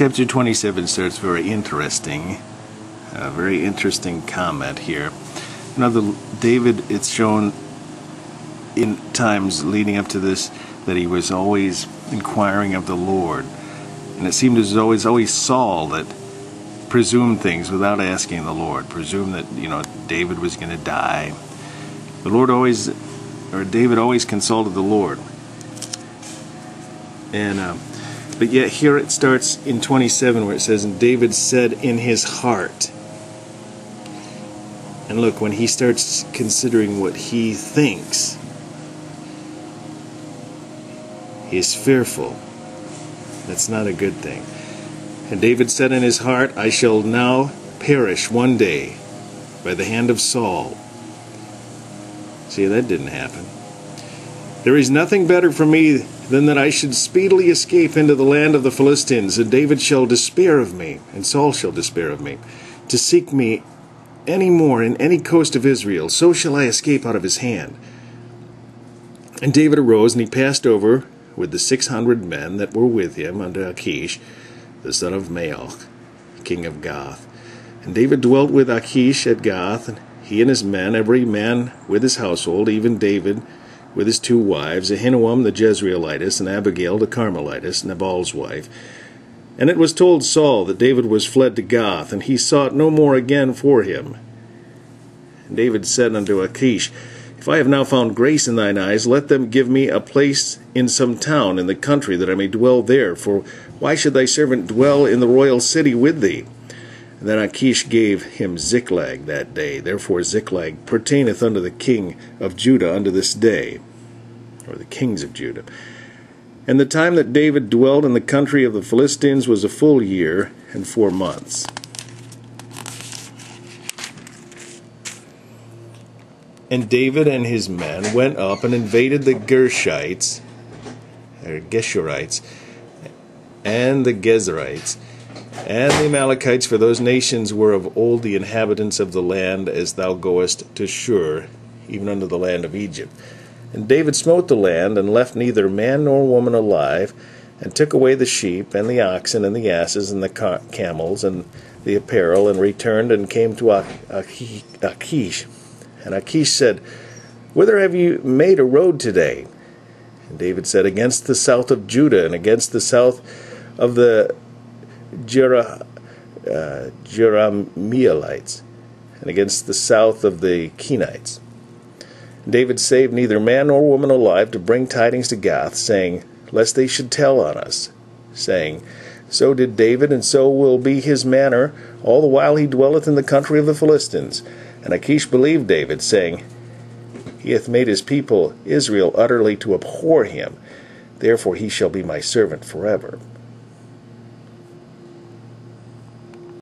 chapter 27 starts very interesting. A very interesting comment here. Now, David, it's shown in times leading up to this that he was always inquiring of the Lord. And it seemed as though it was always Saul that presumed things without asking the Lord. Presumed that, David was going to die. David always consulted the Lord. And but yet here it starts in 27 where it says, and David said in his heart. And look, when he starts considering what he thinks, he is fearful. That's not a good thing. And David said in his heart, I shall now perish one day by the hand of Saul. See, that didn't happen. There is nothing better for me than that I should speedily escape into the land of the Philistines, and David shall despair of me, and Saul shall despair of me, to seek me any more in any coast of Israel, so shall I escape out of his hand. And David arose, and he passed over with the 600 men that were with him unto Achish, the son of Maoch, king of Gath. And David dwelt with Achish at Gath, and he and his men, every man with his household, even David with his 2 wives, Ahinoam the Jezreelitess, and Abigail the Carmelitess, Nabal's wife. And it was told Saul that David was fled to Gath, and he sought no more again for him. And David said unto Achish, If I have now found grace in thine eyes, let them give me a place in some town in the country, that I may dwell there. For why should thy servant dwell in the royal city with thee? And then Achish gave him Ziklag that day. Therefore Ziklag pertaineth unto the king of Judah unto this day, or the kings of Judah. And the time that David dwelt in the country of the Philistines was a full year and 4 months. And David and his men went up and invaded the Geshurites, and the Gezerites, and the Amalekites, for those nations were of old the inhabitants of the land, as thou goest to Shur, even unto the land of Egypt. And David smote the land, and left neither man nor woman alive, and took away the sheep, and the oxen, and the asses, and the camels, and the apparel, and returned, and came to Achish. And Achish said, Whither have you made a road today? And David said, Against the south of Judah, and against the south of the Jerahmeelites, and against the south of the Kenites. David saved neither man nor woman alive to bring tidings to Gath, saying, Lest they should tell on us, saying, So did David, and so will be his manner, all the while he dwelleth in the country of the Philistines. And Achish believed David, saying, He hath made his people Israel utterly to abhor him, therefore he shall be my servant forever.